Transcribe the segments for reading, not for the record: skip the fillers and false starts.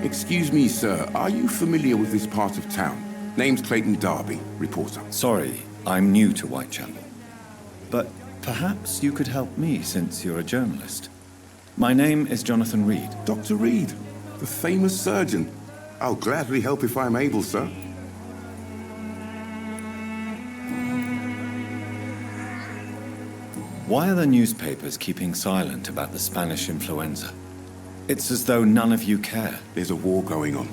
Excuse me, sir. Are you familiar with this part of town? Name's Clayton Darby, reporter. Sorry, I'm new to Uайтчепеле. But perhaps you could help me since you're a journalist. My name is Jonathan Reed. Dr. Reed, the famous surgeon. I'll gladly help if I'm able, sir. Why are the newspapers keeping silent about the Spanish influenza? It's as though none of you care. There's a war going on.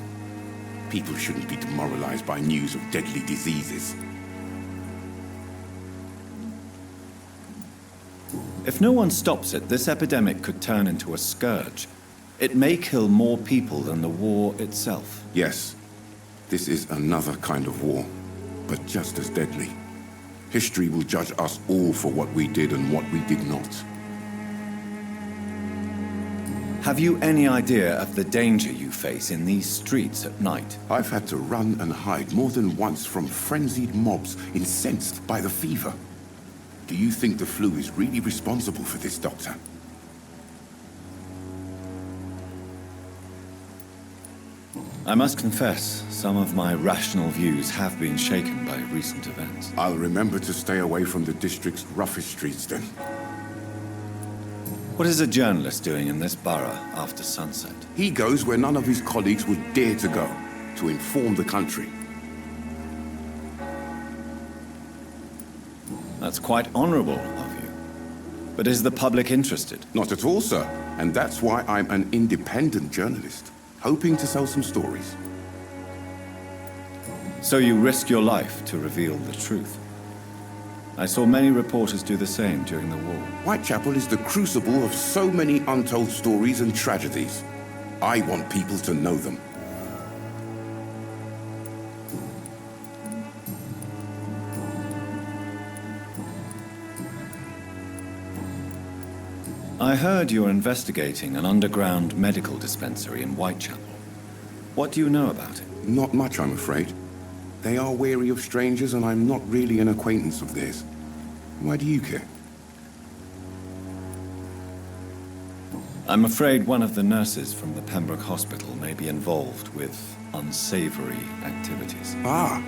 People shouldn't be demoralized by news of deadly diseases. If no one stops it, this epidemic could turn into a scourge. It may kill more people than the war itself. Yes, this is another kind of war, but just as deadly. History will judge us all for what we did and what we did not. Have you any idea of the danger you face in these streets at night? I've had to run and hide more than once from frenzied mobs incensed by the fever. Do you think the flu is really responsible for this, Doctor? I must confess, some of my rational views have been shaken by recent events. I'll remember to stay away from the district's roughest streets then. What is a journalist doing in this borough after sunset? He goes where none of his colleagues would dare to go, to inform the country. That's quite honorable of you. But is the public interested? Not at all, sir. And that's why I'm an independent journalist, hoping to sell some stories. So you risk your life to reveal the truth. I saw many reporters do the same during the war. Uайтчепеле is the crucible of so many untold stories and tragedies. I want people to know them. I heard you're investigating an underground medical dispensary in Uайтчепеле. What do you know about it? Not much, I'm afraid. They are wary of strangers, and I'm not really an acquaintance of theirs. Why do you care? I'm afraid one of the nurses from the Pembroke Hospital may be involved with unsavory activities. Ah,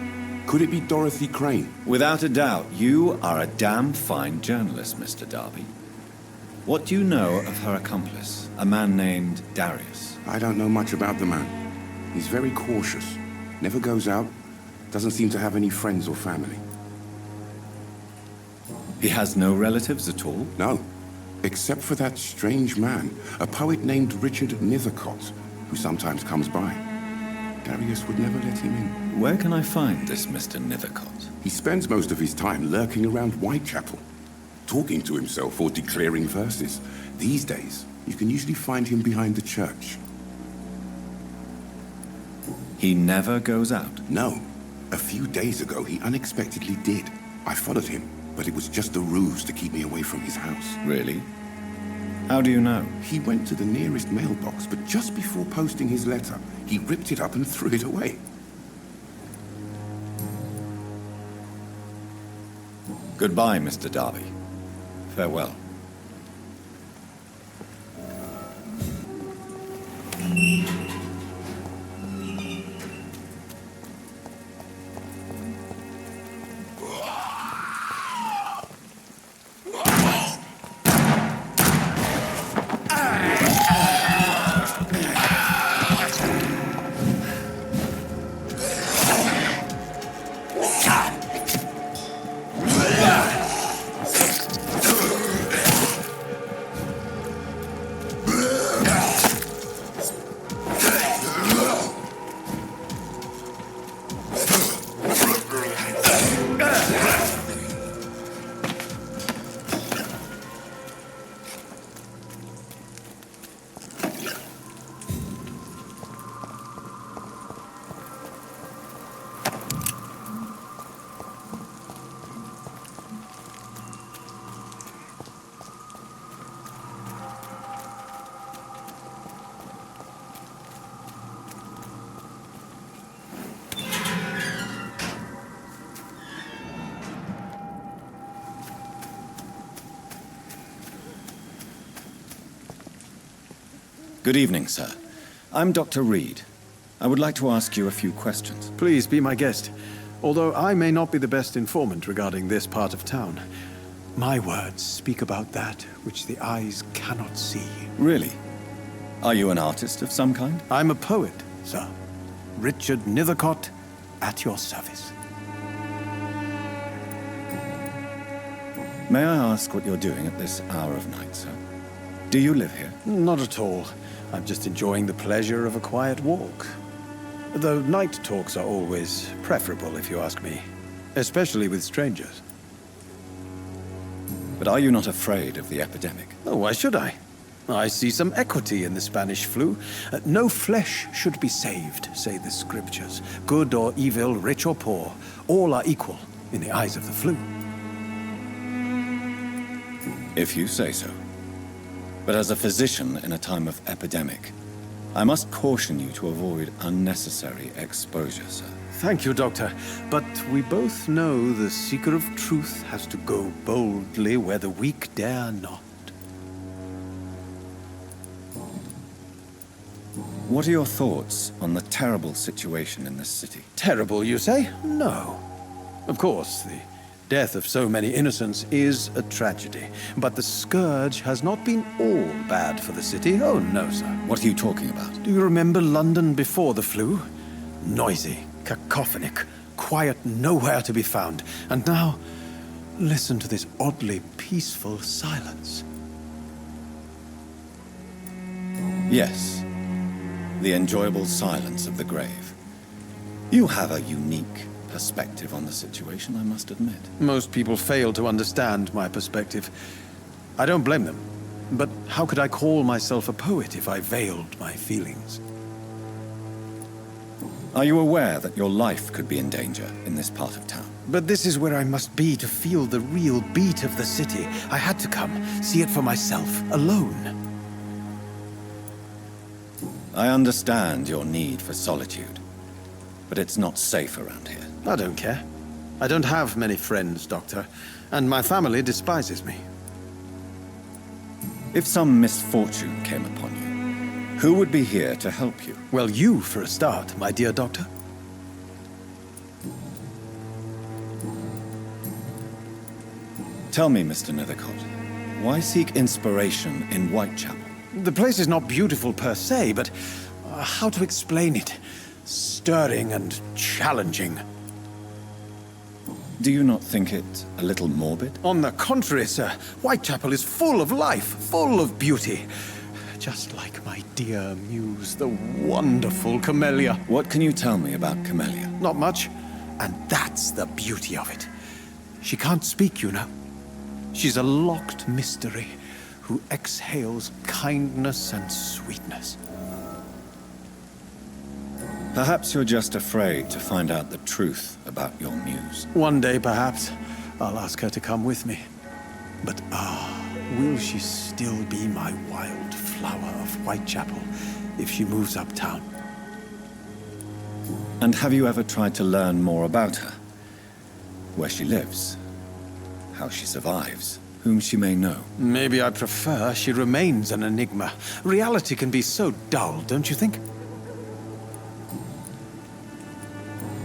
could it be Dorothy Crane? Without a doubt, you are a damn fine journalist, Mr. Darby. What do you know of her accomplice, a man named Darius? I don't know much about the man. He's very cautious, never goes out, doesn't seem to have any friends or family. He has no relatives at all? No, except for that strange man, a poet named Richard Nithercott, who sometimes comes by. Darius would never let him in. Where can I find this Mr. Nithercott? He spends most of his time lurking around Uайтчепеле, talking to himself or declaring verses. These days, you can usually find him behind the church. He never goes out? No. A few days ago, he unexpectedly did. I followed him, but it was just a ruse to keep me away from his house. Really? How do you know? He went to the nearest mailbox, but just before posting his letter, he ripped it up and threw it away. Goodbye, Mr. Darby. Farewell. Good evening, sir. I'm Dr. Reed. I would like to ask you a few questions. Please be my guest. Although I may not be the best informant regarding this part of town, my words speak about that which the eyes cannot see. Really? Are you an artist of some kind? I'm a poet, sir. Richard Nethercott, at your service. May I ask what you're doing at this hour of night, sir? Do you live here? Not at all. I'm just enjoying the pleasure of a quiet walk. Though night talks are always preferable, if you ask me. Especially with strangers. But are you not afraid of the epidemic? Oh, why should I? I see some equity in the Spanish flu. No flesh should be saved, say the scriptures. Good or evil, rich or poor, all are equal in the eyes of the flu. If you say so. But as a physician in a time of epidemic, I must caution you to avoid unnecessary exposure, sir. Thank you, Doctor. But we both know the seeker of truth has to go boldly where the weak dare not. What are your thoughts on the terrible situation in this city? Terrible, you say? No. Of course, the death of so many innocents is a tragedy. But the scourge has not been all bad for the city. Oh, no, sir. What are you talking about? Do you remember London before the flu? Noisy, cacophonic, quiet nowhere to be found. And now, listen to this oddly peaceful silence. Yes. The enjoyable silence of the grave. You have a unique perspective on the situation, I must admit. Most people fail to understand my perspective. I don't blame them. But how could I call myself a poet if I veiled my feelings? Are you aware that your life could be in danger in this part of town? But this is where I must be to feel the real beat of the city. I had to come, see it for myself, alone. I understand your need for solitude, but it's not safe around here. I don't care. I don't have many friends, Doctor, and my family despises me. If some misfortune came upon you, who would be here to help you? Well, you for a start, my dear Doctor. Tell me, Mr. Nethercott, why seek inspiration in Whitechapel? The place is not beautiful per se, but how to explain it? Stirring and challenging. Do you not think it a little morbid? On the contrary, sir. Whitechapel is full of life, full of beauty. Just like my dear muse, the wonderful Camellia. What can you tell me about Camellia? Not much. And that's the beauty of it. She can't speak, you know. She's a locked mystery who exhales kindness and sweetness. Perhaps you're just afraid to find out the truth about your muse. One day, perhaps, I'll ask her to come with me. But will she still be my wild flower of Whitechapel if she moves uptown? And have you ever tried to learn more about her? Where she lives? How she survives? Whom she may know? Maybe I prefer she remains an enigma. Reality can be so dull, don't you think?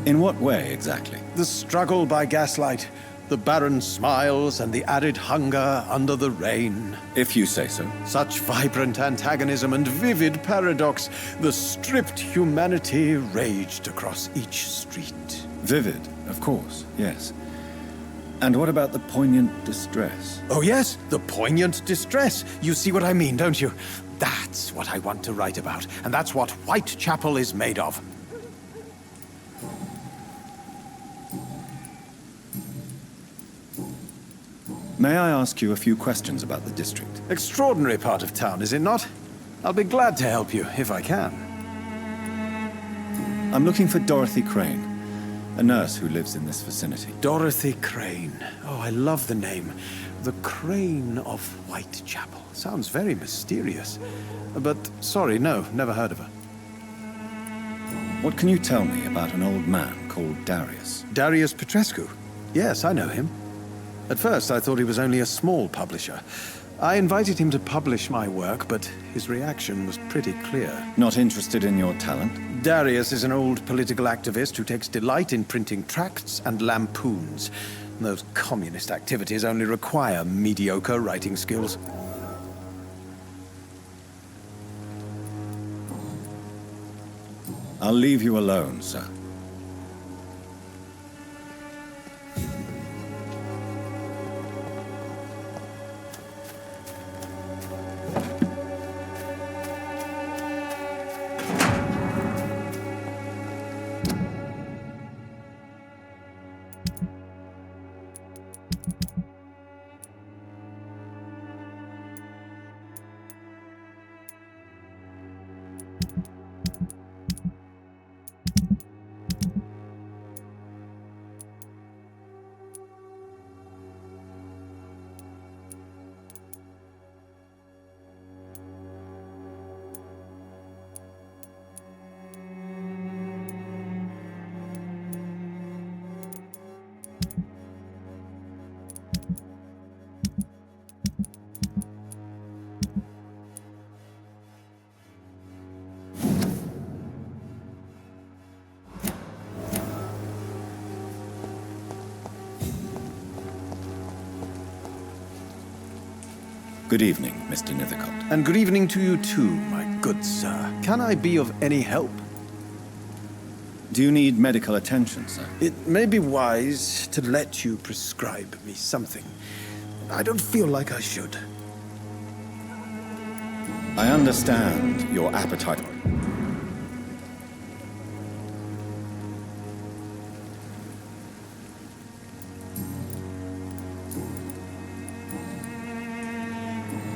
In what way, exactly? The struggle by gaslight, the barren smiles and the arid hunger under the rain. If you say so. Such vibrant antagonism and vivid paradox, the stripped humanity raged across each street. Vivid, of course, yes. And what about the poignant distress? Oh yes, the poignant distress. You see what I mean, don't you? That's what I want to write about, and that's what Whitechapel is made of. May I ask you a few questions about the district? Extraordinary part of town, is it not? I'll be glad to help you, if I can. I'm looking for Dorothy Crane, a nurse who lives in this vicinity. Dorothy Crane. Oh, I love the name. The Crane of Whitechapel. Sounds very mysterious. But, sorry, no, never heard of her. What can you tell me about an old man called Darius? Darius Petrescu? Yes, I know him. At first, I thought he was only a small publisher. I invited him to publish my work, but his reaction was pretty clear. Not interested in your talent? Darius is an old political activist who takes delight in printing tracts and lampoons. Those communist activities only require mediocre writing skills. I'll leave you alone, sir. Good evening, Mr. Nithercott. And good evening to you too, my good sir. Can I be of any help? Do you need medical attention, sir? It may be wise to let you prescribe me something. I don't feel like I should. I understand your appetite.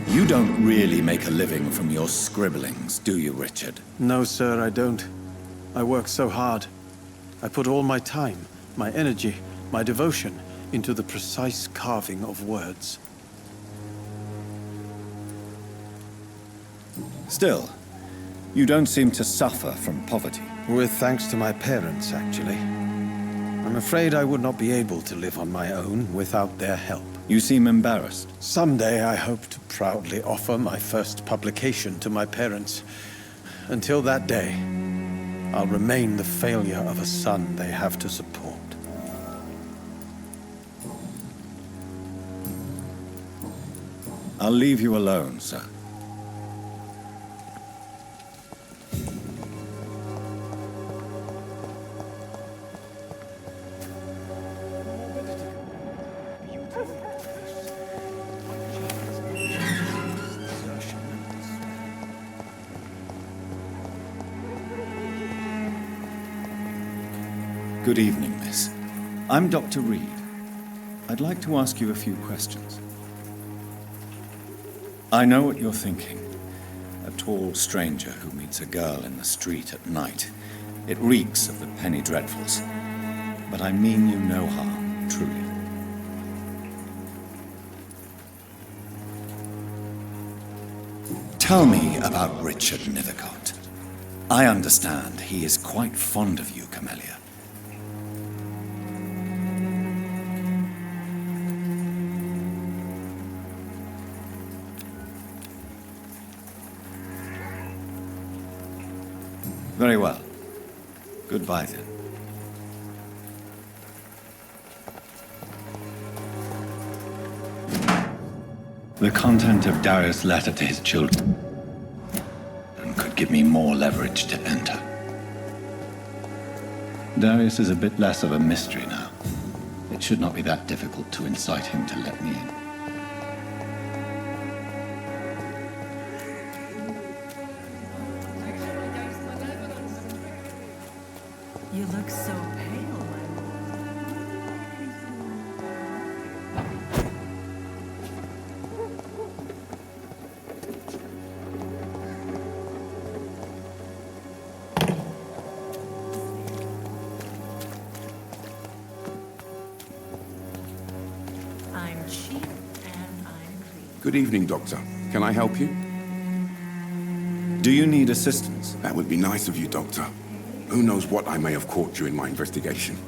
You don't really make a living from your scribblings, do you, Richard? No, sir, I don't. I work so hard. I put all my time, my energy, my devotion into the precise carving of words. Still, you don't seem to suffer from poverty. With thanks to my parents, actually. I'm afraid I would not be able to live on my own without their help. You seem embarrassed. Someday I hope to proudly offer my first publication to my parents. Until that day, I'll remain the failure of a son they have to support. I'll leave you alone, sir. Good evening, miss. I'm Dr. Reed. I'd like to ask you a few questions. I know what you're thinking. A tall stranger who meets a girl in the street at night. It reeks of the penny dreadfuls. But I mean you no harm, truly. Tell me about Richard Nithercott. I understand he is quite fond of you, Camellia. Very well. Goodbye, then. The content of Darius' letter to his children could give me more leverage to enter. Darius is a bit less of a mystery now. It should not be that difficult to incite him to let me in. You look so pale. I'm cheap and I'm clean. Good evening, Doctor. Can I help you? Do you need assistance? That would be nice of you, Doctor. Who knows what I may have caught during my investigation?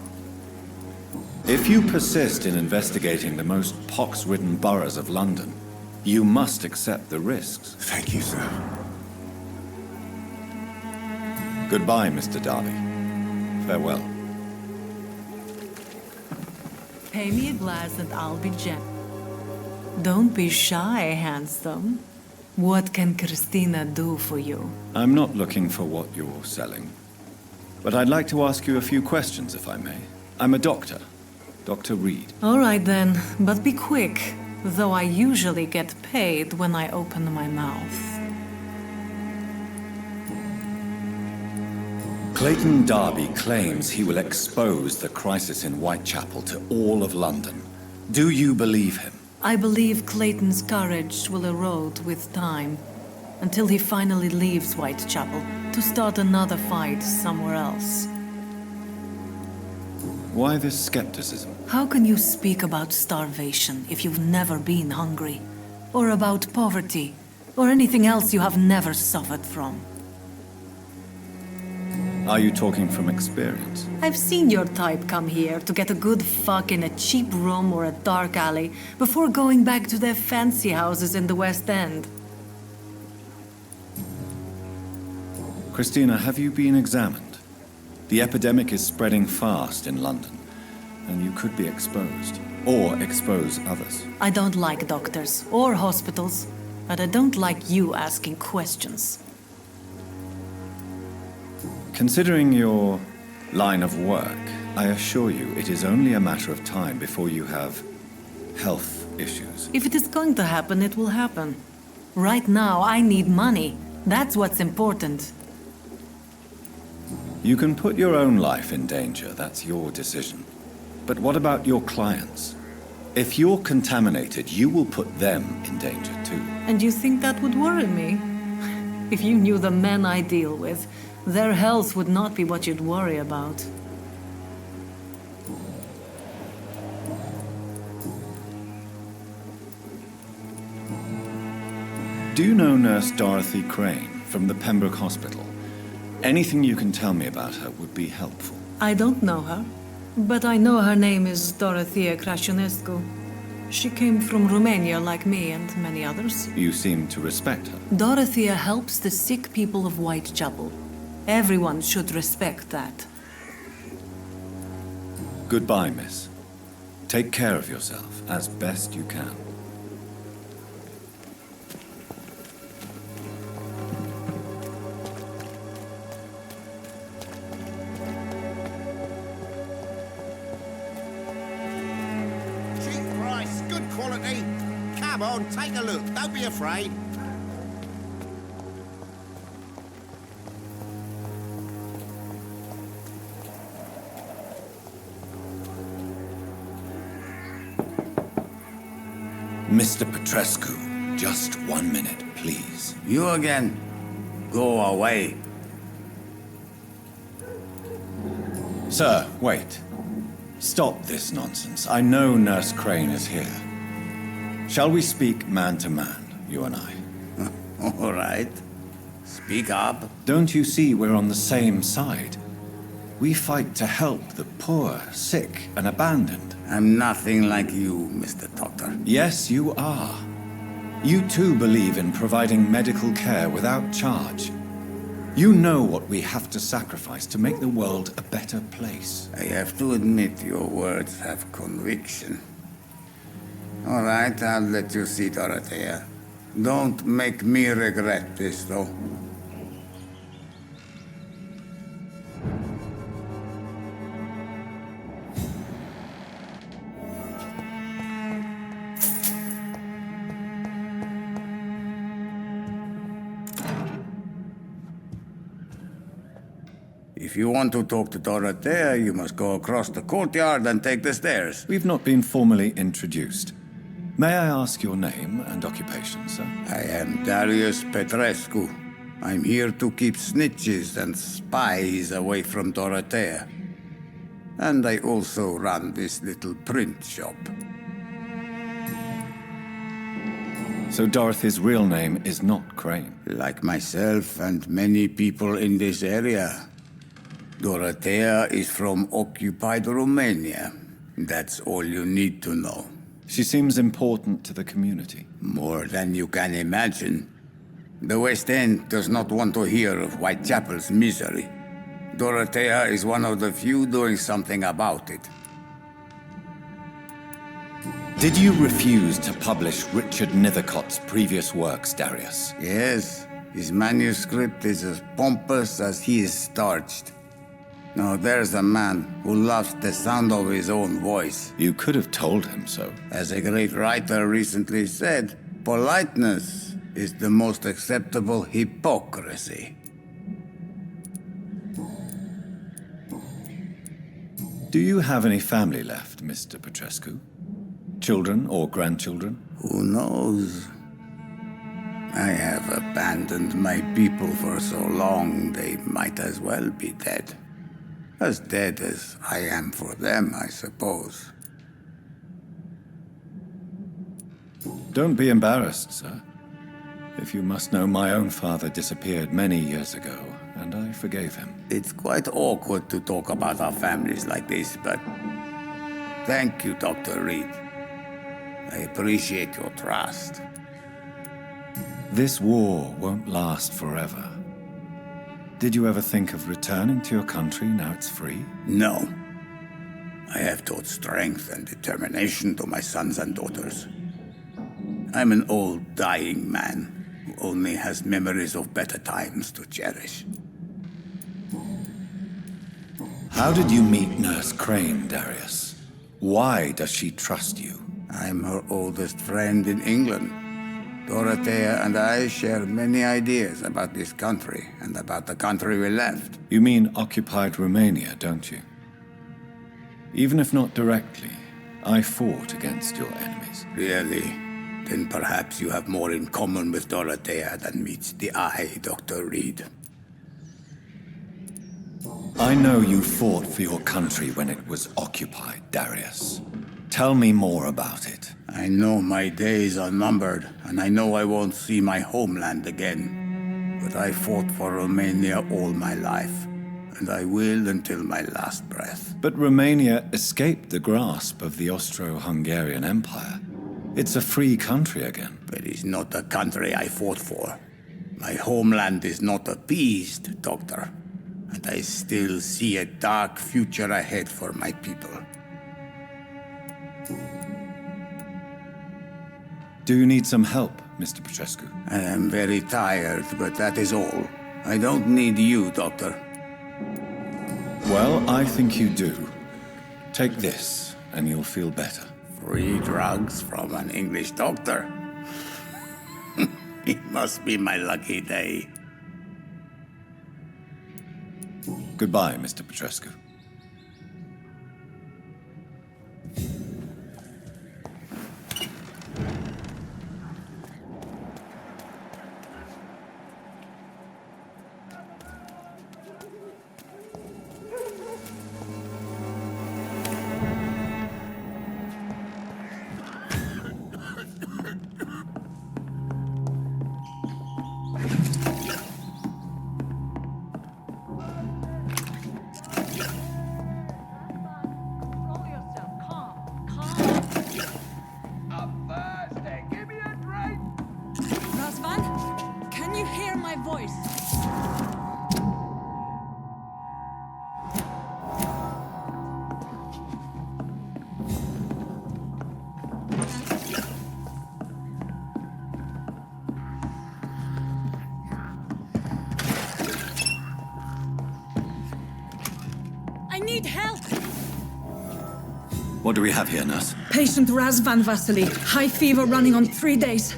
If you persist in investigating the most pox-ridden boroughs of London, You must accept the risks. Thank you, sir. Goodbye, Mr. Darby. Farewell. Pay me a glass and I'll be gentle. Don't be shy, handsome. What can Christina do for you? I'm not looking for what you're selling. But I'd like to ask you a few questions, if I may. I'm a doctor. Dr. Reed. All right then, but be quick, though I usually get paid when I open my mouth. Clayton Darby claims he will expose the crisis in Whitechapel to all of London. Do you believe him? I believe Clayton's courage will erode with time, until he finally leaves Whitechapel to start another fight somewhere else. Why this skepticism? How can you speak about starvation if you've never been hungry? Or about poverty? Or anything else you have never suffered from? Are you talking from experience? I've seen your type come here to get a good fuck in a cheap room or a dark alley before going back to their fancy houses in the West End. Christina, have you been examined? The epidemic is spreading fast in London, and you could be exposed, or expose others. I don't like doctors or hospitals, but I don't like you asking questions. Considering your line of work, I assure you it is only a matter of time before you have health issues. If it is going to happen, it will happen. Right now, I need money. That's what's important. You can put your own life in danger, that's your decision. But what about your clients? If you're contaminated, you will put them in danger too. And you think that would worry me? If you knew the men I deal with, their health would not be what you'd worry about. Do you know Nurse Dorothy Crane from the Pembroke Hospital? Anything you can tell me about her would be helpful. I don't know her, but I know her name is Dorothea Crăciunescu. She came from Romania like me and many others. You seem to respect her. Dorothea helps the sick people of Whitechapel. Everyone should respect that. Goodbye, miss. Take care of yourself as best you can. Cheap price, good quality. Come on, take a look. Don't be afraid. Mr. Petrescu, just 1 minute, please. You again? Go away. Sir, wait. Stop this nonsense. I know Nurse Crane is here. Shall we speak man to man, you and I? All right. Speak up. Don't you see we're on the same side? We fight to help the poor, sick, and abandoned. I'm nothing like you, Mr. Doctor. Yes, you are. You too believe in providing medical care without charge. You know what we have to sacrifice to make the world a better place. I have to admit your words have conviction. All right, I'll let you see, Dorothea. Don't make me regret this, though. If you want to talk to Dorothea, you must go across the courtyard and take the stairs. We've not been formally introduced. May I ask your name and occupation, sir? I am Darius Petrescu. I'm here to keep snitches and spies away from Dorothea. And I also run this little print shop. So Dorothy's real name is not Crane? Like myself and many people in this area, Dorothea is from occupied Romania. That's all you need to know. She seems important to the community. More than you can imagine. The West End does not want to hear of Whitechapel's misery. Dorothea is one of the few doing something about it. Did you refuse to publish Richard Nethercott's previous works, Darius? Yes, his manuscript is as pompous as he is starched. Now there's a man who loves the sound of his own voice. You could have told him so. As a great writer recently said, politeness is the most acceptable hypocrisy. Do you have any family left, Mr. Petrescu? Children or grandchildren? Who knows? I have abandoned my people for so long, they might as well be dead. As dead as I am for them, I suppose. Don't be embarrassed, sir. If you must know, my own father disappeared many years ago, and I forgave him. It's quite awkward to talk about our families like this, but thank you, Dr. Reed. I appreciate your trust. This war won't last forever. Did you ever think of returning to your country now it's free? No. I have taught strength and determination to my sons and daughters. I'm an old, dying man who only has memories of better times to cherish. How did you meet Nurse Crane, Darius? Why does she trust you? I'm her oldest friend in England. Dorothea and I share many ideas about this country and about the country we left. You mean occupied Romania, don't you? Even if not directly, I fought against your enemies. Really? Then perhaps you have more in common with Dorothea than meets the eye, Dr. Reed. I know you fought for your country when it was occupied, Darius. Tell me more about it. I know my days are numbered, and I know I won't see my homeland again. But I fought for Romania all my life, and I will until my last breath. But Romania escaped the grasp of the Austro-Hungarian Empire. It's a free country again. But it's not the country I fought for. My homeland is not appeased, Doctor. And I still see a dark future ahead for my people. Do you need some help, Mr. Petrescu? I am very tired, but that is all. I don't need you, Doctor. Well, I think you do. Take this, and you'll feel better. Free drugs from an English doctor? It must be my lucky day. Goodbye, Mr. Petrescu. What do we have here, nurse? Patient Razvan Vasily. High fever running on 3 days.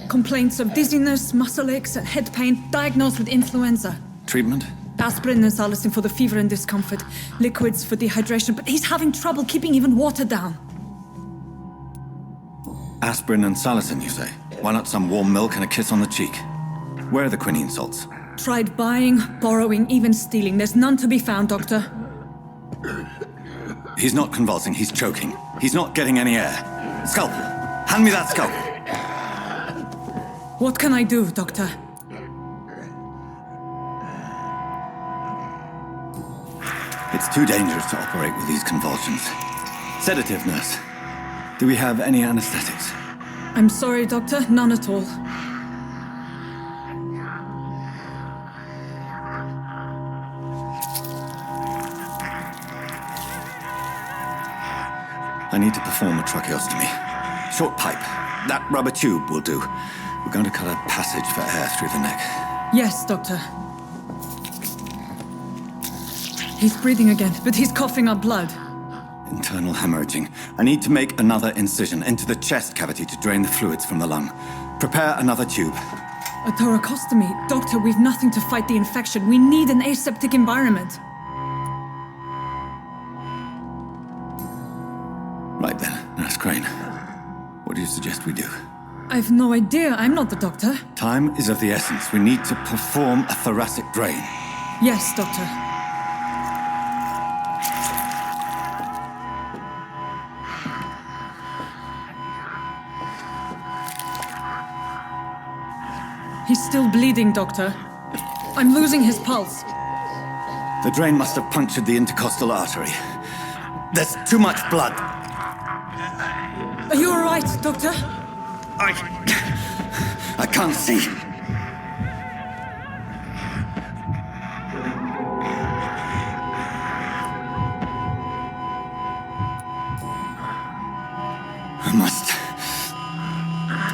Complaints of dizziness, muscle aches, head pain. Diagnosed with influenza. Treatment? Aspirin and salicin for the fever and discomfort. Liquids for dehydration, but he's having trouble keeping even water down. Aspirin and salicin, you say? Why not some warm milk and a kiss on the cheek? Where are the quinine salts? Tried buying, borrowing, even stealing. There's none to be found, Doctor. He's not convulsing, he's choking. He's not getting any air. Scalpel! Hand me that scalpel! What can I do, Doctor? It's too dangerous to operate with these convulsions. Sedative, nurse. Do we have any anesthetics? I'm sorry, Doctor, none at all. I need to perform a tracheostomy. Short pipe. That rubber tube will do. We're going to cut a passage for air through the neck. Yes, Doctor. He's breathing again, but he's coughing up blood. Internal hemorrhaging. I need to make another incision into the chest cavity to drain the fluids from the lung. Prepare another tube. A thoracostomy? Doctor, we've nothing to fight the infection. We need an aseptic environment. Right then, Nurse Crane. What do you suggest we do? I've no idea. I'm not the doctor. Time is of the essence. We need to perform a thoracic drain. Yes, Doctor. He's still bleeding, Doctor. I'm losing his pulse. The drain must have punctured the intercostal artery. There's too much blood. Are you all right, Doctor? I can't see. I must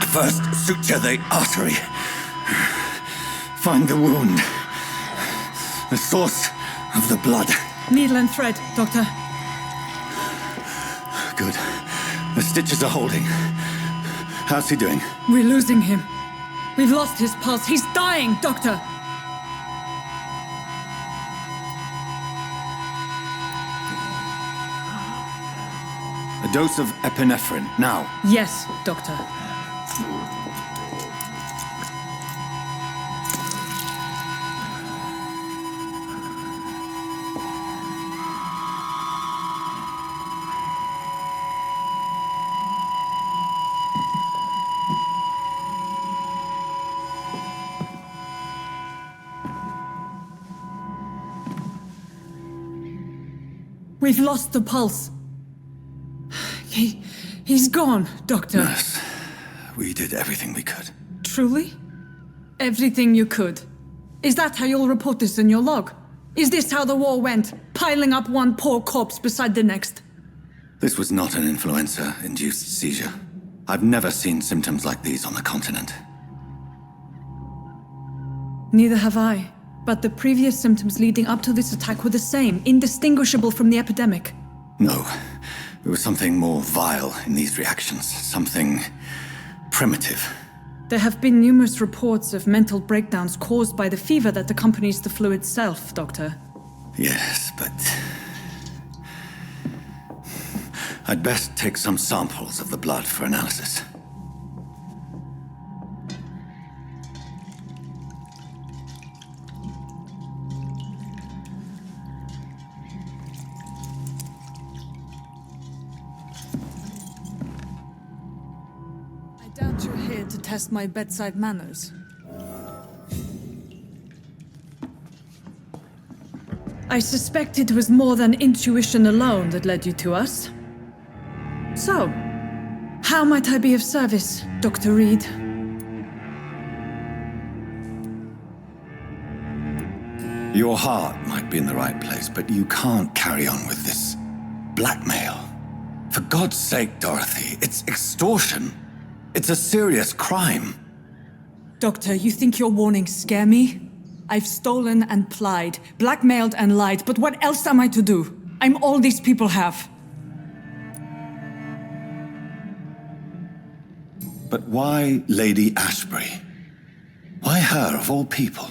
first suture the artery. Find the wound. The source of the blood. Needle and thread, Doctor. Good. The stitches are holding. How's he doing? We're losing him. We've lost his pulse. He's dying, Doctor. A dose of epinephrine, now. Yes, Doctor. We've lost the pulse. He's gone, Doctor. Nurse, we did everything we could. Truly? Everything you could. Is that how you'll report this in your log? Is this how the war went? Piling up one poor corpse beside the next? This was not an influenza-induced seizure. I've never seen symptoms like these on the continent. Neither have I. But the previous symptoms leading up to this attack were the same, indistinguishable from the epidemic. No. There was something more vile in these reactions. Something primitive. There have been numerous reports of mental breakdowns caused by the fever that accompanies the flu itself, Doctor. Yes, but I'd best take some samples of the blood for analysis. I doubt you're here to test my bedside manners. I suspect it was more than intuition alone that led you to us. So, how might I be of service, Dr. Reed? Your heart might be in the right place, but you can't carry on with this blackmail. For God's sake, Dorothy, it's extortion. It's a serious crime. Doctor, you think your warnings scare me? I've stolen and plied, blackmailed and lied, but what else am I to do? I'm all these people have. But why Lady Ashbury? Why her, of all people?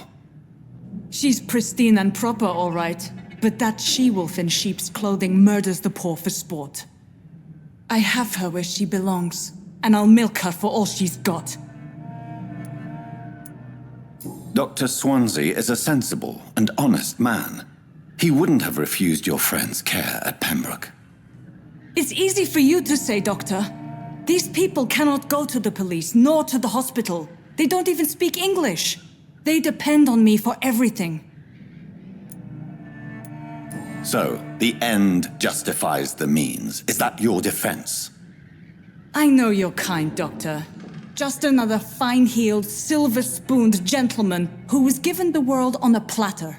She's pristine and proper, all right. But that she-wolf in sheep's clothing murders the poor for sport. I have her where she belongs, and I'll milk her for all she's got. Dr. Swansea is a sensible and honest man. He wouldn't have refused your friend's care at Pembroke. It's easy for you to say, Doctor. These people cannot go to the police, nor to the hospital. They don't even speak English. They depend on me for everything. So, the end justifies the means. Is that your defense? I know you're kind, Doctor. Just another fine-heeled, silver-spooned gentleman who was given the world on a platter.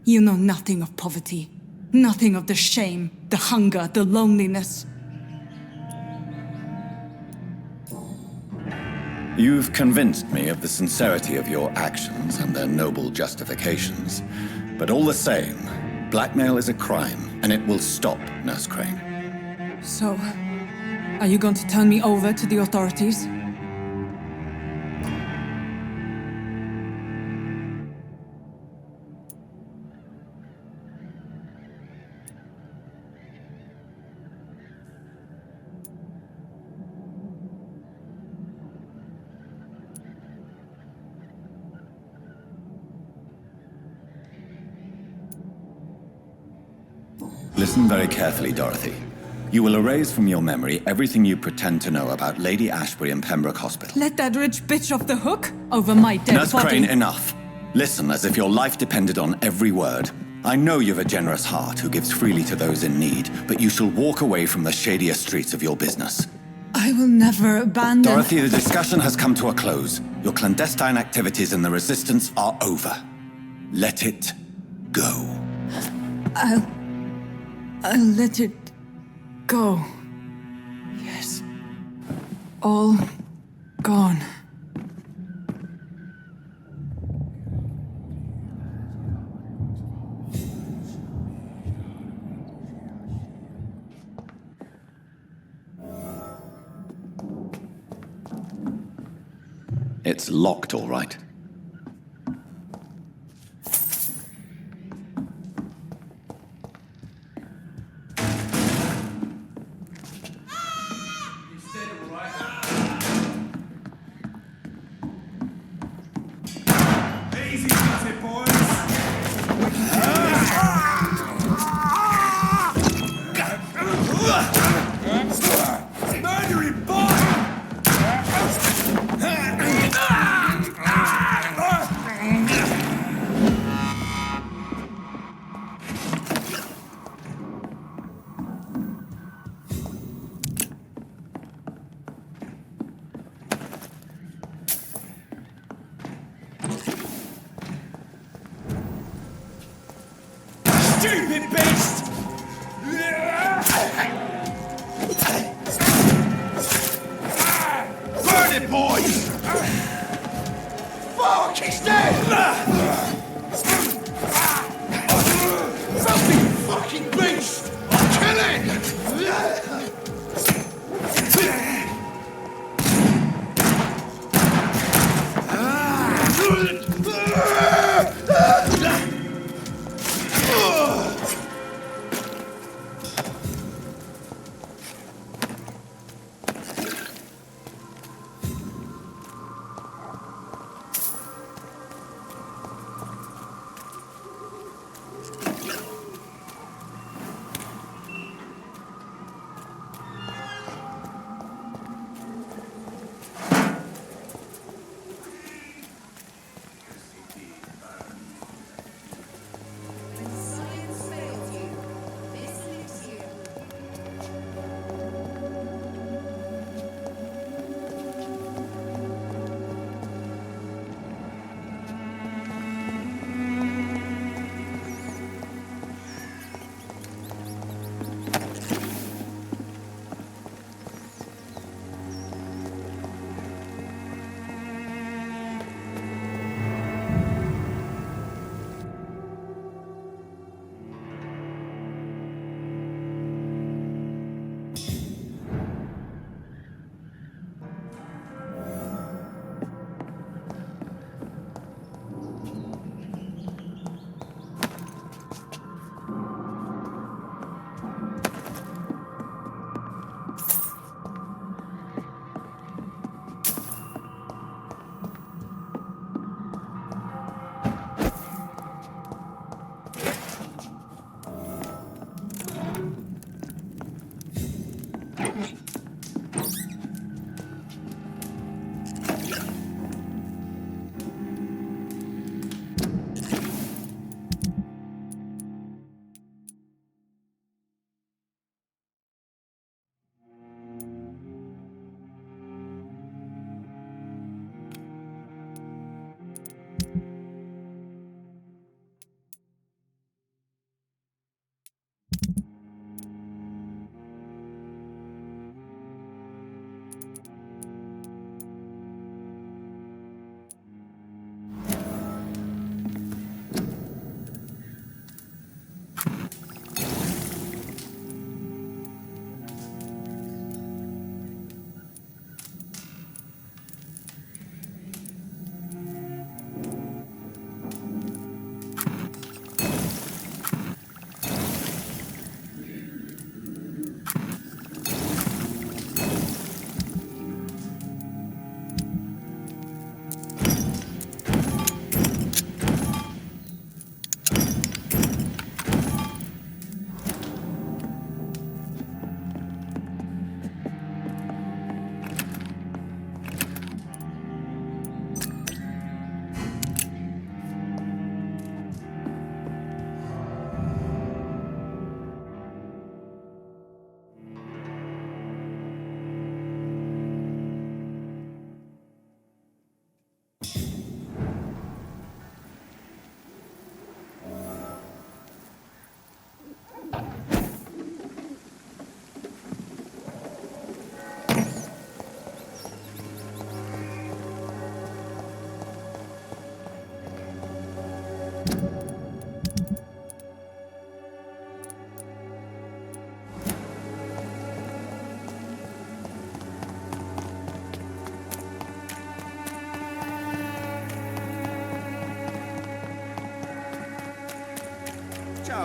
You know nothing of poverty. Nothing of the shame, the hunger, the loneliness. You've convinced me of the sincerity of your actions and their noble justifications. But all the same, blackmail is a crime, and it will stop, Nurse Crane. So, are you going to turn me over to the authorities? Listen very carefully, Dorothy. You will erase from your memory everything you pretend to know about Lady Ashbury and Pembroke Hospital. Let that rich bitch off the hook over my dead Nurse body. Crane, enough. Listen as if your life depended on every word. I know you've a generous heart who gives freely to those in need, but you shall walk away from the shadier streets of your business. I will never abandon... Dorothy, the discussion has come to a close. Your clandestine activities in the Resistance are over. Let it go. I'll let it go. Yes. All gone. It's locked, all right. Stupid beast! Burn it, boys! Fuck, he's dead! Filthy fucking beast! Kill it!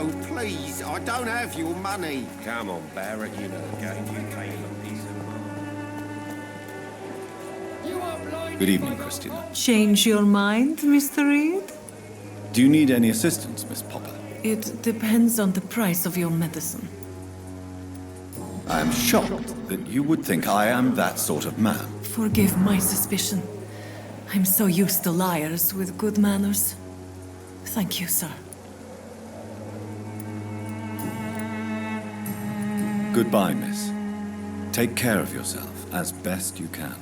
No, please, I don't have your money. Come on, Barrett, you know the game. You came a piece of mind. Good evening, Christina. Change your mind, Mr. Reed? Do you need any assistance, Miss Popper? It depends on the price of your medicine. I am shocked that you would think I am that sort of man. Forgive my suspicion. I'm so used to liars with good manners. Thank you, sir. Goodbye, miss. Take care of yourself as best you can.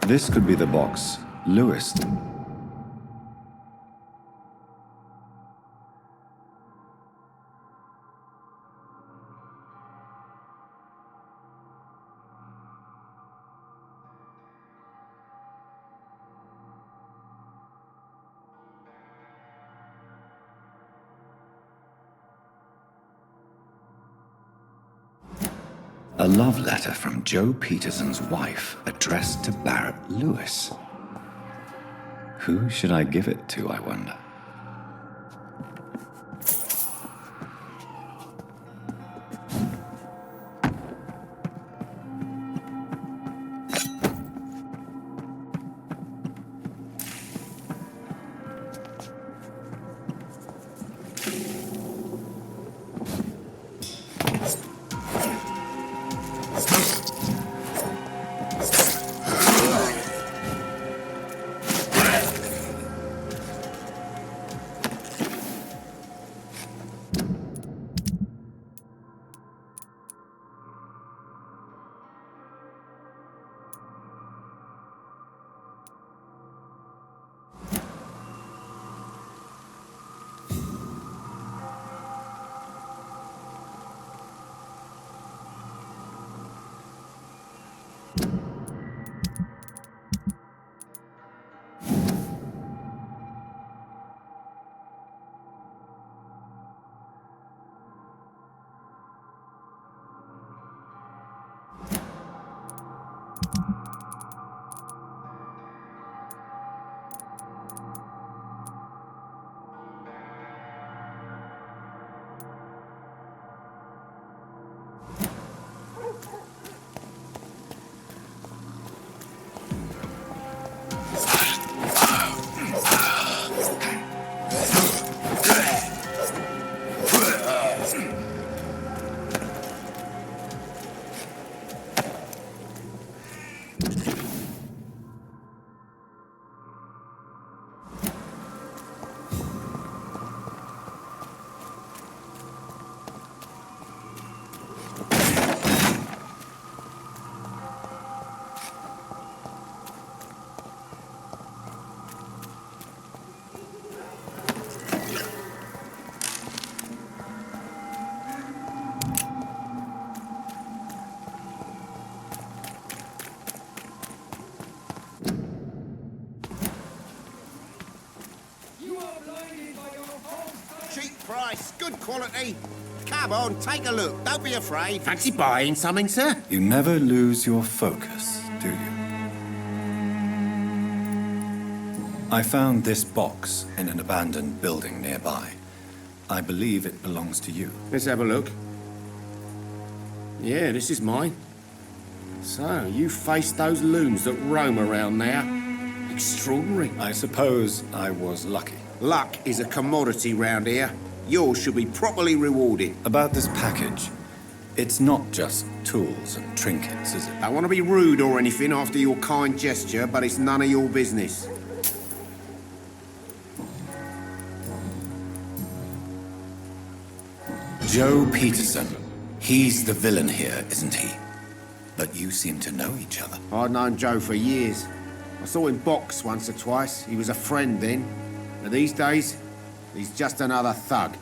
This could be the box Lewis. A love letter from Joe Peterson's wife, addressed to Barrett Lewis. Who should I give it to, I wonder? quality. Come on, take a look. Don't be afraid. Fancy buying something, sir? You never lose your focus, do you? I found this box in an abandoned building nearby. I believe it belongs to you. Let's have a look. Yeah, this is mine. So, you faced those loons that roam around now. Extraordinary. I suppose I was lucky. Luck is a commodity round here. Yours should be properly rewarded. About this package, it's not just tools and trinkets, is it? I want to be rude or anything after your kind gesture, but it's none of your business. Joe Peterson. He's the villain here, isn't he? But you seem to know each other. I'd known Joe for years. I saw him box once or twice. He was a friend then. But these days, he's just another thug.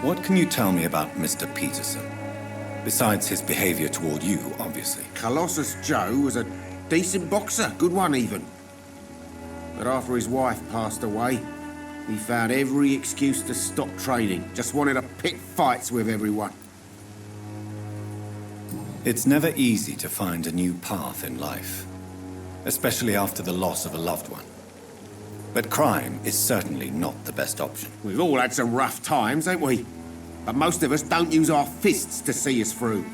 What can you tell me about Mr. Peterson? Besides his behavior toward you, obviously. Colossus Joe was a decent boxer, good one even. But after his wife passed away, he found every excuse to stop training. Just wanted to pick fights with everyone. It's never easy to find a new path in life, especially after the loss of a loved one. But crime is certainly not the best option. We've all had some rough times, ain't we? But most of us don't use our fists to see us through.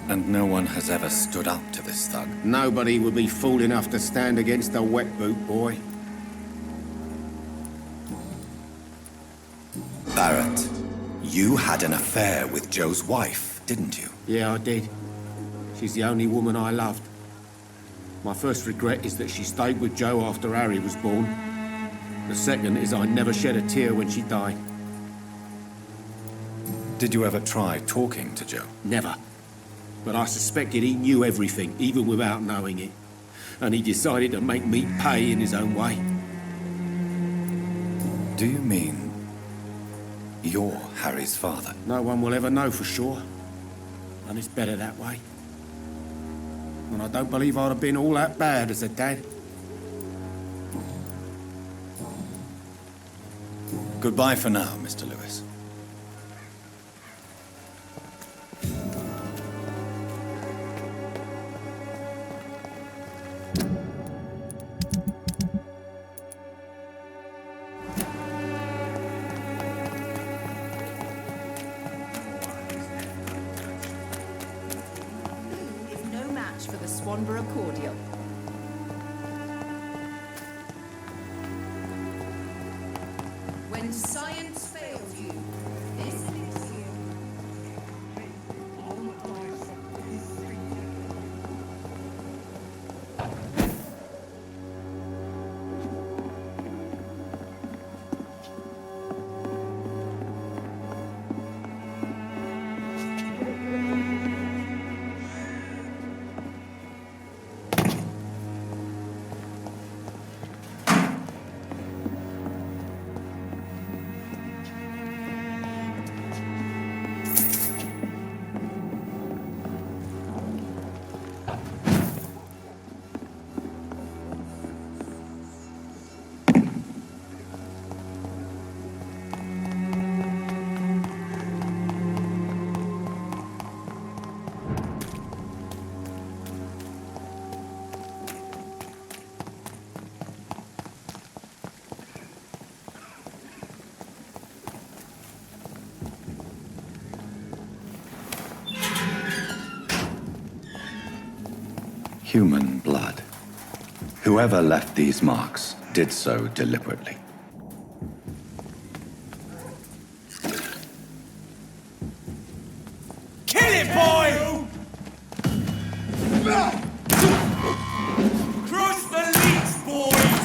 And no one has ever stood up to this thug. Nobody would be fool enough to stand against a wet boot boy. Barrett, you had an affair with Joe's wife, didn't you? Yeah, I did. She's the only woman I loved. My first regret is that she stayed with Joe after Harry was born. The second is I never shed a tear when she died. Did you ever try talking to Joe? Never. But I suspected he knew everything, even without knowing it. And he decided to make me pay in his own way. Do you mean you're Harry's father? No one will ever know for sure. And it's better that way. And I don't believe I'd have been all that bad as a dad. Goodbye for now, Mr. Lewis. For the Swanborough cordial. When science fails you, this is you. Human blood. Whoever left these marks did so deliberately. Kill it, boy! Cross the leads, boys!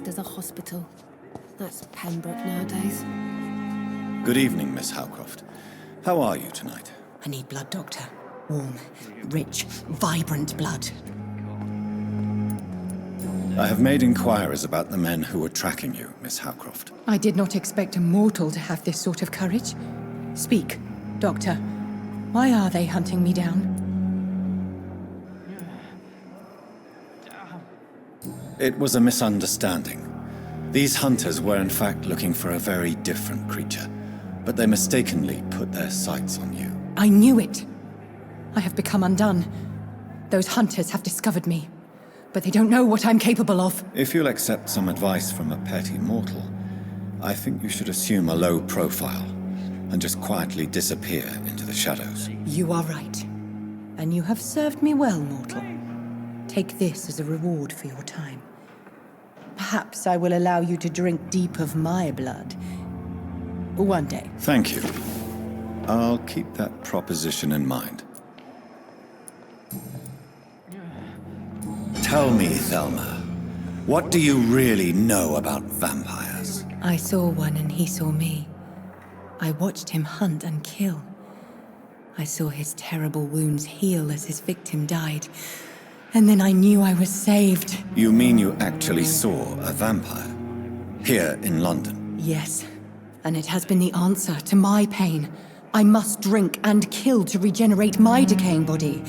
as a hospital. That's Pembroke nowadays. Good evening, Miss Howcroft. How are you tonight? I need blood, Doctor. Warm, rich, vibrant blood. I have made inquiries about the men who were tracking you, Miss Howcroft. I did not expect a mortal to have this sort of courage. Speak, Doctor. Why are they hunting me down? It was a misunderstanding. These hunters were in fact looking for a very different creature, but they mistakenly put their sights on you. I knew it. I have become undone. Those hunters have discovered me, but they don't know what I'm capable of. If you'll accept some advice from a petty mortal, I think you should assume a low profile and just quietly disappear into the shadows. You are right. And you have served me well, mortal. Take this as a reward for your time. Perhaps I will allow you to drink deep of my blood. One day. Thank you. I'll keep that proposition in mind. Tell me, Thelma, what do you really know about vampires? I saw one and he saw me. I watched him hunt and kill. I saw his terrible wounds heal as his victim died. And then I knew I was saved. You mean you actually saw a vampire? Here in London? Yes. And it has been the answer to my pain. I must drink and kill to regenerate my decaying body.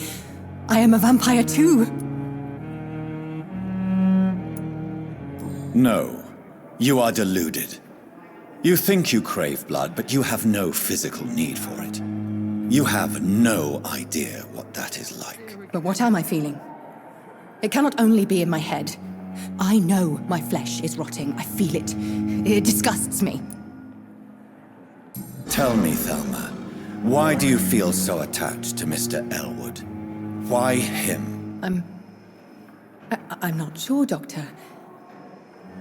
I am a vampire too. No. You are deluded. You think you crave blood, but you have no physical need for it. You have no idea what that is like. But what am I feeling? It cannot only be in my head. I know my flesh is rotting. I feel it. It disgusts me. Tell me, Thelma, why do you feel so attached to Mr. Elwood? Why him? I'm not sure, Doctor.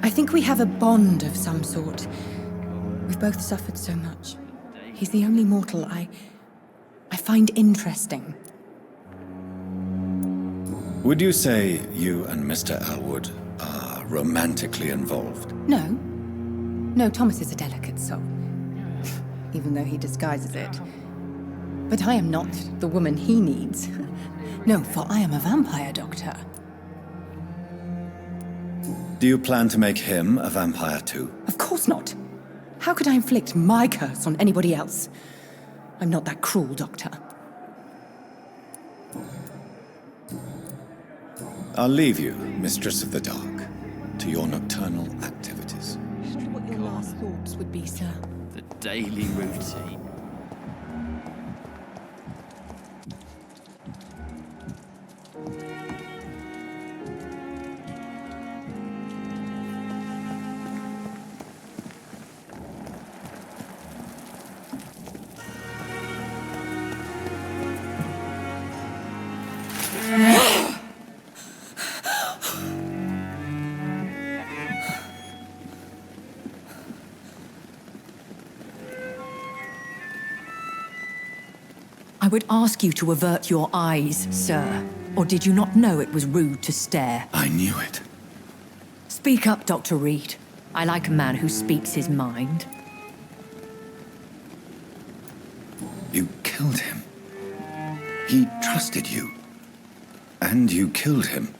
I think we have a bond of some sort. We've both suffered so much. He's the only mortal I find interesting. Would you say you and Mr. Elwood are romantically involved? No. No, Thomas is a delicate soul. Even though he disguises it. But I am not the woman he needs. No, for I am a vampire, Doctor. Do you plan to make him a vampire too? Of course not. How could I inflict my curse on anybody else? I'm not that cruel, Doctor. I'll leave you, Mistress of the Dark, to your nocturnal activities. I wonder what your last thoughts would be, sir. The daily routine. I would ask you to avert your eyes, sir. Or did you not know it was rude to stare? I knew it. Speak up, Dr. Reed. I like a man who speaks his mind. You killed him. He trusted you. And you killed him.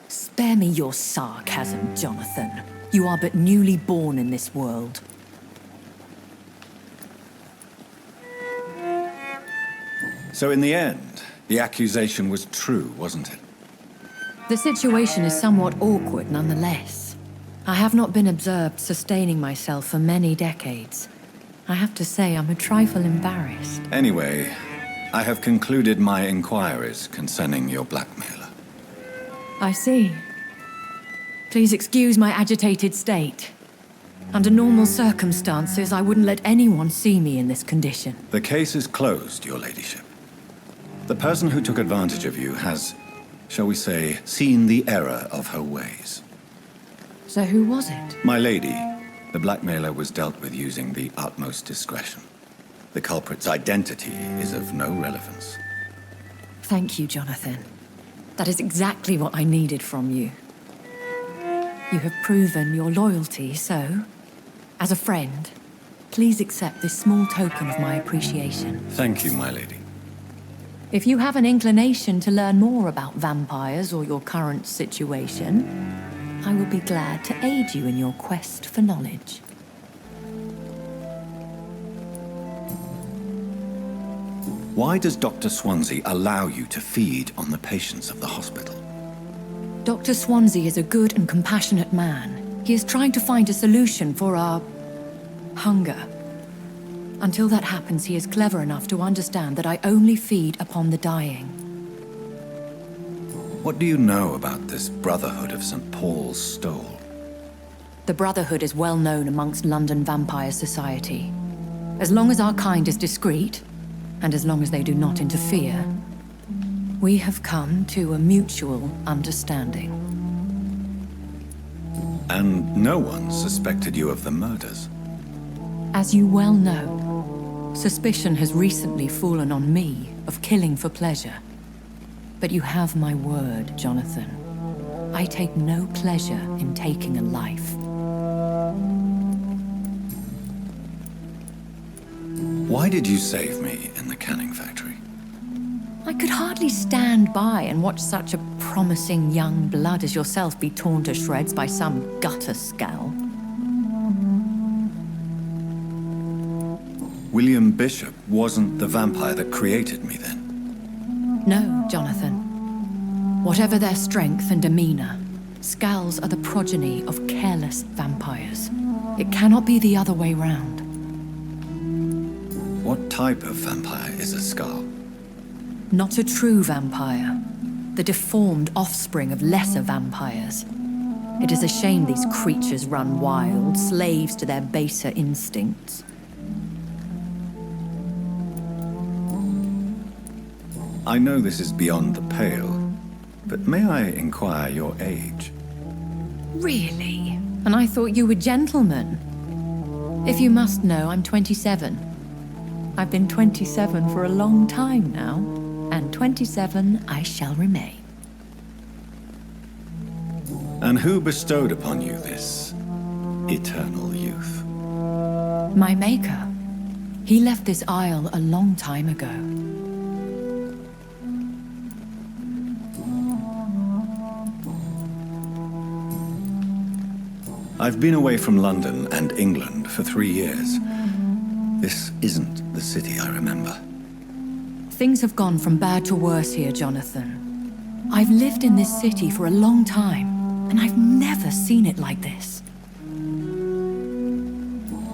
Spare me your sarcasm, Jonathan. You are but newly born in this world. So in the end, the accusation was true, wasn't it? The situation is somewhat awkward nonetheless. I have not been observed sustaining myself for many decades. I have to say I'm a trifle embarrassed. Anyway, I have concluded my inquiries concerning your blackmailer. I see. Please excuse my agitated state. Under normal circumstances, I wouldn't let anyone see me in this condition. The case is closed, your ladyship. The person who took advantage of you has, shall we say, seen the error of her ways. So who was it? My lady, the blackmailer was dealt with using the utmost discretion. The culprit's identity is of no relevance. Thank you, Jonathan. That is exactly what I needed from you. You have proven your loyalty, so, as a friend, please accept this small token of my appreciation. Thank you, my lady. If you have an inclination to learn more about vampires or your current situation, I will be glad to aid you in your quest for knowledge. Why does Dr. Swansea allow you to feed on the patients of the hospital? Dr. Swansea is a good and compassionate man. He is trying to find a solution for our hunger. Until that happens, he is clever enough to understand that I only feed upon the dying. What do you know about this Brotherhood of St. Paul's Stole? The Brotherhood is well known amongst London vampire society. As long as our kind is discreet, and as long as they do not interfere, we have come to a mutual understanding. And no one suspected you of the murders? As you well know, suspicion has recently fallen on me of killing for pleasure. But you have my word, Jonathan. I take no pleasure in taking a life. Why did you save me in the canning factory? I could hardly stand by and watch such a promising young blood as yourself be torn to shreds by some gutter scowl. William Bishop wasn't the vampire that created me then? No, Jonathan. Whatever their strength and demeanor, scowls are the progeny of careless vampires. It cannot be the other way round. What type of vampire is a skull? Not a true vampire. The deformed offspring of lesser vampires. It is a shame these creatures run wild, slaves to their baser instincts. I know this is beyond the pale, but may I inquire your age? Really? And I thought you were gentlemen. If you must know, I'm 27. I've been 27 for a long time now, and 27 I shall remain. And who bestowed upon you this eternal youth? My maker. He left this isle a long time ago. I've been away from London and England for 3 years. This isn't the city I remember. Things have gone from bad to worse here, Jonathan. I've lived in this city for a long time, and I've never seen it like this.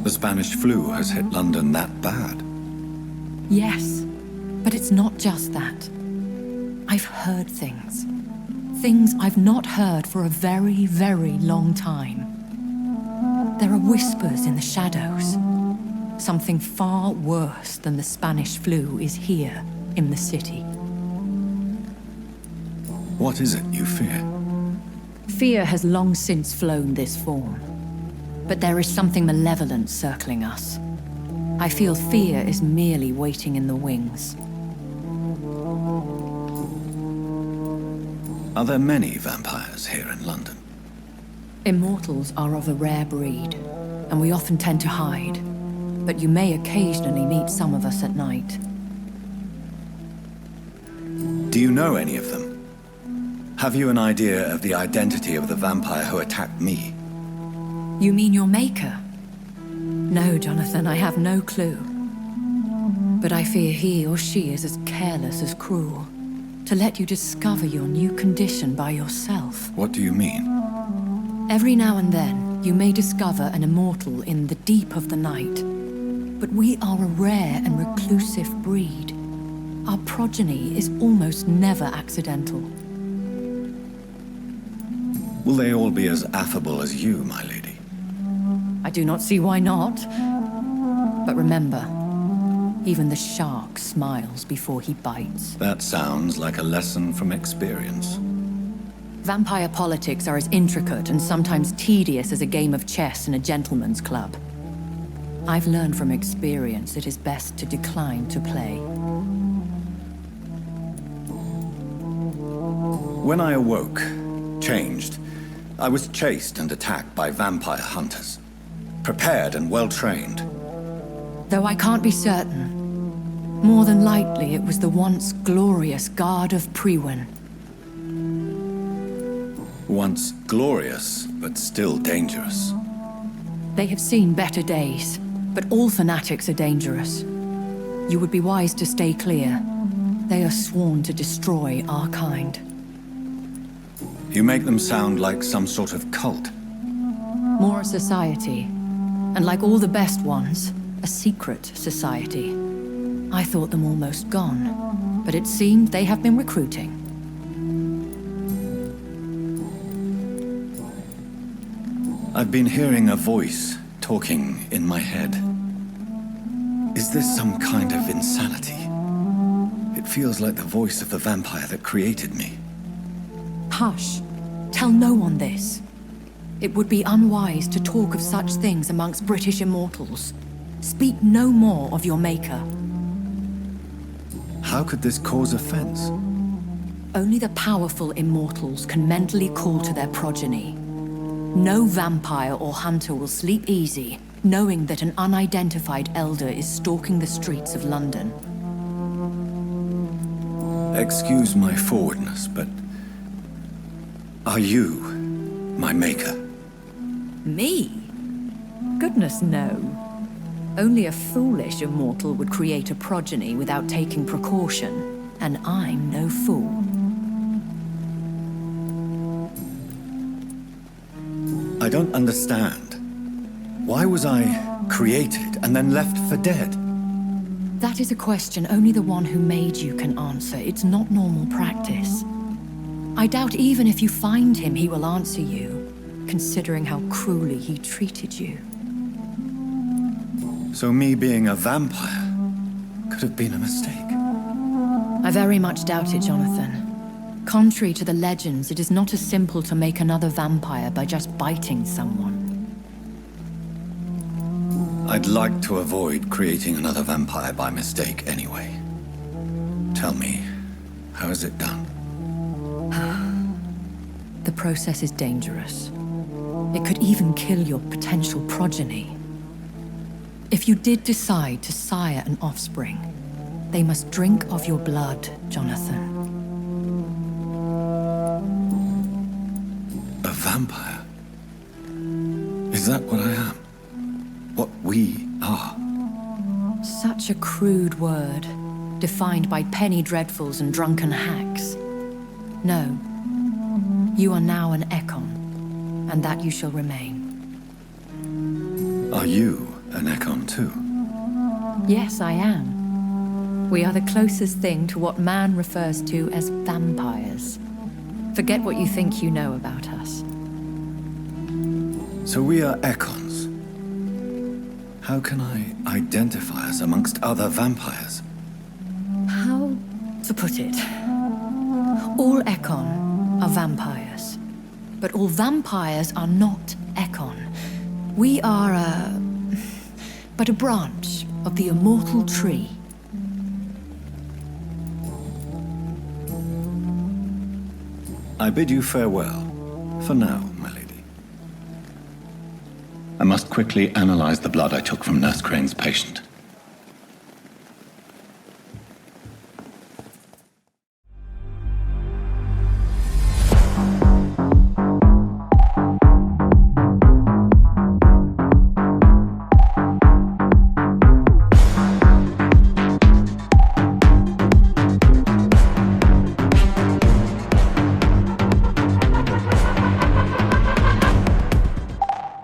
The Spanish flu has hit London that bad? Yes, but it's not just that. I've heard things. Things I've not heard for a very, very long time. There are whispers in the shadows. Something far worse than the Spanish flu is here in the city. What is it you fear? Fear has long since flown this form. But there is something malevolent circling us. I feel fear is merely waiting in the wings. Are there many vampires here in London? Immortals are of a rare breed, and we often tend to hide. But you may occasionally meet some of us at night. Do you know any of them? Have you an idea of the identity of the vampire who attacked me? You mean your maker? No, Jonathan, I have no clue. But I fear he or she is as careless as cruel. To let you discover your new condition by yourself. What do you mean? Every now and then, you may discover an immortal in the deep of the night. But we are a rare and reclusive breed. Our progeny is almost never accidental. Will they all be as affable as you, my lady? I do not see why not. But remember, even the shark smiles before he bites. That sounds like a lesson from experience. Vampire politics are as intricate and sometimes tedious as a game of chess in a gentleman's club. I've learned from experience it is best to decline to play. When I awoke, changed, I was chased and attacked by vampire hunters. Prepared and well-trained. Though I can't be certain, more than likely it was the once glorious Guard of Priwen. Once glorious, but still dangerous. They have seen better days, but all fanatics are dangerous. You would be wise to stay clear. They are sworn to destroy our kind. You make them sound like some sort of cult. More a society, and like all the best ones, a secret society. I thought them almost gone, but it seemed they have been recruiting. I've been hearing a voice talking in my head. Is this some kind of insanity? It feels like the voice of the vampire that created me. Hush. Tell no one this. It would be unwise to talk of such things amongst British immortals. Speak no more of your maker. How could this cause offense? Only the powerful immortals can mentally call to their progeny. No vampire or hunter will sleep easy, knowing that an unidentified elder is stalking the streets of London. Excuse my forwardness, but are you my maker? Me? Goodness, no. Only a foolish immortal would create a progeny without taking precaution, and I'm no fool. I don't understand. Why was I created and then left for dead? That is a question only the one who made you can answer. It's not normal practice. I doubt even if you find him, he will answer you, considering how cruelly he treated you. So me being a vampire could have been a mistake. I very much doubt it, Jonathan. Contrary to the legends, it is not as simple to make another vampire by just biting someone. I'd like to avoid creating another vampire by mistake anyway. Tell me, how is it done? The process is dangerous. It could even kill your potential progeny. If you did decide to sire an offspring, they must drink of your blood, Jonathan. A vampire? Is that what I am? What we are? Such a crude word, defined by penny dreadfuls and drunken hacks. No. You are now an Ekon, and that you shall remain. Are you an Ekon too? Yes, I am. We are the closest thing to what man refers to as vampires. Forget what you think you know about us. So we are Ekons. How can I identify us amongst other vampires? How to put it? All Ekon are vampires. But all vampires are not Ekon. We are but a branch of the immortal tree. I bid you farewell, for now, my lady. I must quickly analyze the blood I took from Nurse Crane's patient.